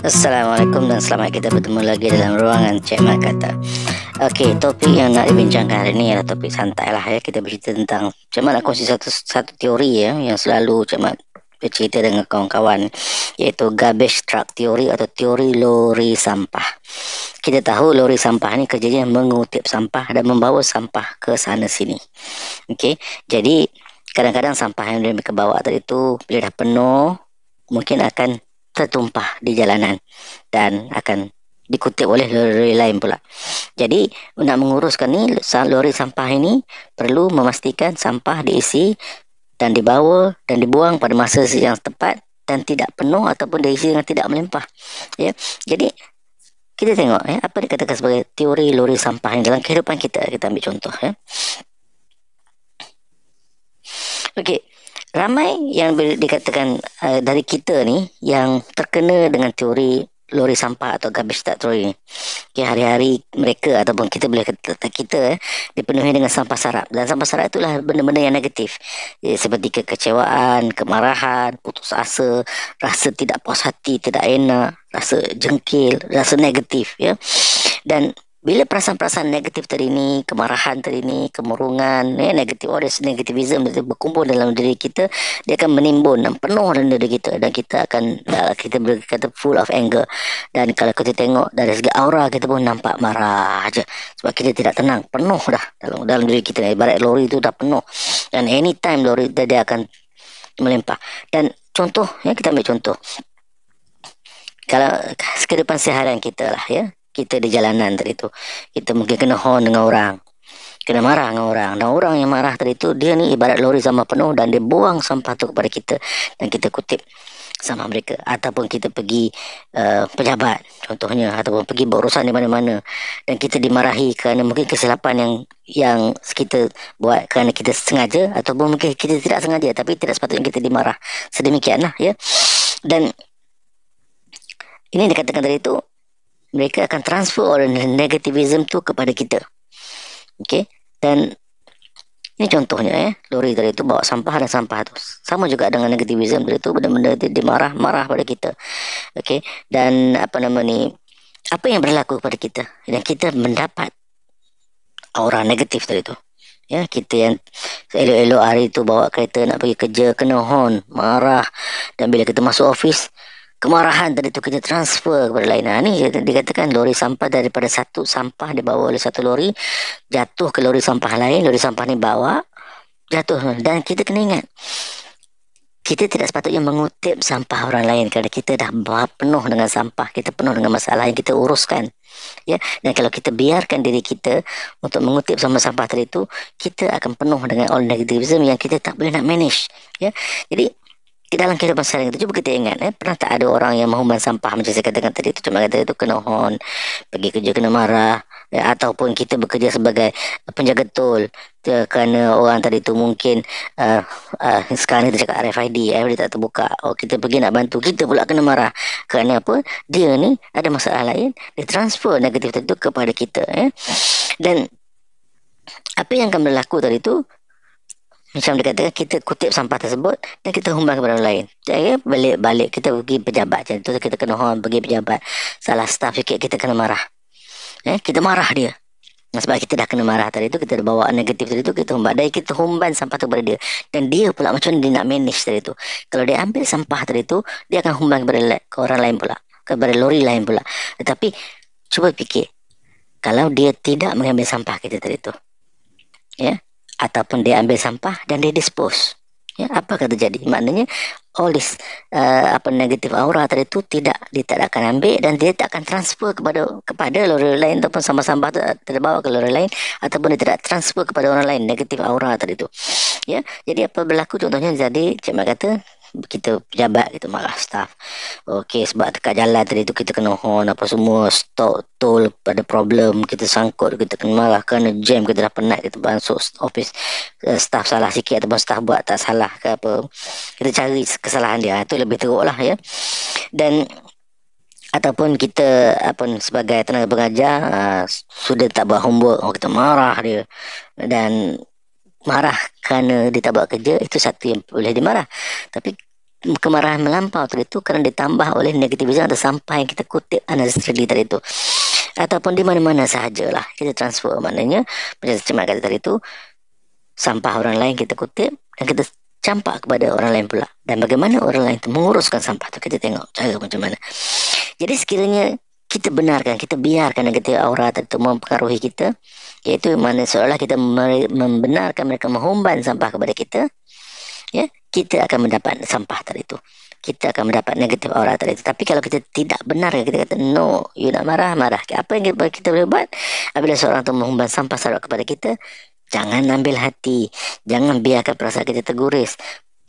Assalamualaikum dan selamat kita bertemu lagi dalam ruangan Cik Mat Kata. Okey, topik yang nak dibincangkan hari ini adalah topik santai lah ya. Kita bercerita tentang Cik Mat nak kongsi satu teori ya yang selalu Cik Mat bercerita dengan kawan-kawan, iaitu garbage truck theory atau teori lori sampah. Kita tahu lori sampah ni kerjanya mengutip sampah dan membawa sampah ke sana sini. Okey, jadi kadang-kadang sampah yang mereka bawa tadi tu bila dah penuh mungkin akan tertumpah di jalanan dan akan dikutip oleh lori lain pula. Jadi nak menguruskan ni lori sampah ini perlu memastikan sampah diisi dan dibawa dan dibuang pada masa yang tepat dan tidak penuh ataupun diisi dengan tidak melimpah. Ya. Jadi kita tengok apa dikatakan sebagai teori lori sampah yang dalam kehidupan kita. Kita ambil contoh ya. Okey, ramai yang dikatakan dari kita ni yang terkena dengan teori lori sampah atau garbage truck theory ni. Okay, hari-hari mereka ataupun kita boleh kata kita dipenuhi dengan sampah sarap. Dan sampah sarap itulah benda-benda yang negatif. Seperti kekecewaan, kemarahan, putus asa, rasa tidak puas hati, tidak enak, rasa jengkil, rasa negatif ya. Dan bila perasaan-perasaan negatif tadi ni, kemarahan tadi ni, kemurungan, negatif, negativism itu berkumpul dalam diri kita, dia akan menimbun dan penuh dalam diri kita dan kita akan kita berkata full of anger. Dan kalau kita tengok dari segi aura kita pun nampak marah aja sebab kita tidak tenang, penuh dah dalam diri kita. Ibarat lori itu dah penuh dan anytime lori dia akan melimpah. Dan contoh kita ambil contoh. Kalau kehidupan seharian kita lah ya, kita di jalanan tadi tu, kita mungkin kena horn dengan orang, kena marah dengan orang, dan orang yang marah tadi tu dia ni ibarat lori sampah penuh dan dia buang sampah tu kepada kita dan kita kutip sama mereka. Ataupun kita pergi pejabat contohnya, ataupun pergi berurusan di mana-mana dan kita dimarahi kerana mungkin kesilapan yang kita buat kerana kita sengaja ataupun mungkin kita tidak sengaja tapi tidak sepatutnya kita dimarah sedemikianlah ya. Dan ini dikatakan tadi tu mereka akan transfer orang negativism tu kepada kita. Okey, dan ini contohnya lori tadi tu bawa sampah dan sampah tu sama juga dengan negativism tadi tu, benda-benda tu dimarah-marah pada kita. Okey, dan apa yang berlaku kepada kita dan kita mendapat aura negatif tadi tu. Ya, kita yang elok-elok hari tu bawa kereta nak pergi kerja kena horn, marah, dan bila kita masuk office kemarahan tadi tu kita transfer kepada lain. Ni dikatakan lori sampah, daripada satu sampah dibawa oleh satu lori jatuh ke lori sampah lain, lori sampah ni bawa jatuh. Dan kita kena ingat kita tidak sepatutnya mengutip sampah orang lain kerana kita dah penuh dengan sampah, kita penuh dengan masalah yang kita uruskan ya. Dan kalau kita biarkan diri kita untuk mengutip sampah tadi tu, kita akan penuh dengan all negativism yang kita tak boleh nak manage ya. Jadi dalam kehidupan seharian kita cuba kita ingat pernah tak ada orang yang menghumban sampah macam saya katakan tadi tu, cuma kata itu kena horn, pergi kerja kena marah ataupun kita bekerja sebagai penjaga tol kerana orang tadi tu mungkin sekarang kita cakap RFID dia tak terbuka, kita pergi nak bantu, kita pula kena marah kerana apa, dia ni ada masalah lain, dia transfer negatif tadi tu kepada kita Dan apa yang akan berlaku tadi tu, macam dikatakan kita kutip sampah tersebut dan kita humban kepada orang lain. Jadi balik kita pergi pejabat macam tu, kita kena horn pergi pejabat, salah staff sikit kita kena marah. Kita marah dia. Sebab kita dah kena marah tadi tu, kita dah bawa negatif tadi tu, kita humban. Dan kita humban sampah tu kepada dia. Dan dia pula macam dia nak manage tadi tu. Kalau dia ambil sampah tadi tu, dia akan humban kepada ke orang lain pula, kepada lori lain pula. Tetapi cuba fikir, kalau dia tidak mengambil sampah kita tadi tu, ataupun dia ambil sampah dan dia dispose, apa akan terjadi? Maknanya all this negatif aura tadi tu dia tak akan ambil dan dia tak akan transfer kepada lori lain ataupun sampah-sampah tu terbawa ke lori lain ataupun dia tidak transfer kepada orang lain negatif aura tadi tu ya. Jadi apa berlaku contohnya, jadi Cik Mat kata kita pejabat kita marah staff, okey, sebab dekat jalan tadi tu kita kena horn apa semua, stop tol pada problem, kita sangkut, kita kena marah kerana jam, kita dah penat, kita masuk office, staff salah sikit ataupun staff buat tak salah ke apa, kita cari kesalahan dia, itu lebih teruk lah ya. Dan ataupun kita sebagai tenaga pengajar sudah tak buat homework, kita marah dia, dan marah kerana dia tak buat kerja, itu satu yang boleh dimarah. Tapi kemarahan melampau tadi itu karena ditambah oleh negativisme atau sampah yang kita kutip unnecessarily tadi itu, ataupun di mana-mana sahajalah kita transfer, maknanya macam macam kata tadi itu, sampah orang lain kita kutip dan kita campak kepada orang lain pula, dan bagaimana orang lain itu menguruskan sampah itu kita tengok cara macam mana. Jadi sekiranya kita benarkan, kita biarkan negatif aura itu mempengaruhi kita, iaitu mana seolah kita membenarkan mereka menghumban sampah kepada kita, ya, kita akan mendapat sampah tadi itu, kita akan mendapat negatif aura tadi itu. Tapi kalau kita tidak benar, kita kata no, you nak marah, marah. Apa yang kita boleh buat apabila seorang itu menghumban sampah sarat kepada kita? Jangan ambil hati, jangan biarkan perasaan kita terguris.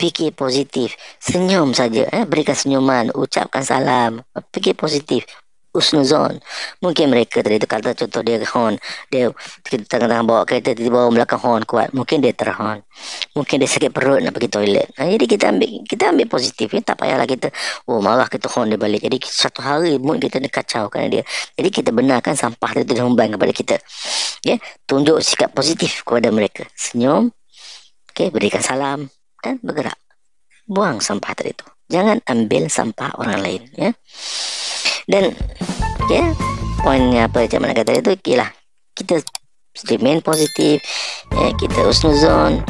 Fikir positif, senyum saja, berikan senyuman, ucapkan salam, fikir positif, usnuzon. Mungkin mereka tadi itu kata contoh dia hon, dia kita tengah-tengah bawa kereta di bawah belakang hon kuat, mungkin dia terhon, mungkin dia sakit perut nak pergi toilet. Jadi kita ambil positifnya, tak payahlah kita marah kita hon dia balik. Jadi satu hari mood kita ni kacau kerana dia. Jadi kita benarkan sampah itu dihumban kepada kita. Ya, tunjuk sikap positif kepada mereka, senyum, berikan salam dan bergerak. Buang sampah tadi itu. Jangan ambil sampah orang lain, ya. Dan poinnya apa macam mana kata itu, kita remain positif, ya, kita usnuzon,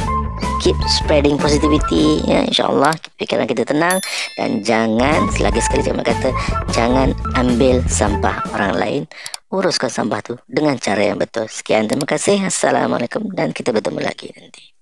keep spreading positivity, ya, insyaallah pikiran kita tenang, dan jangan selagi sekali saya kata jangan ambil sampah orang lain, uruskan sampah tu dengan cara yang betul. Sekian, terima kasih, assalamualaikum, dan kita bertemu lagi nanti.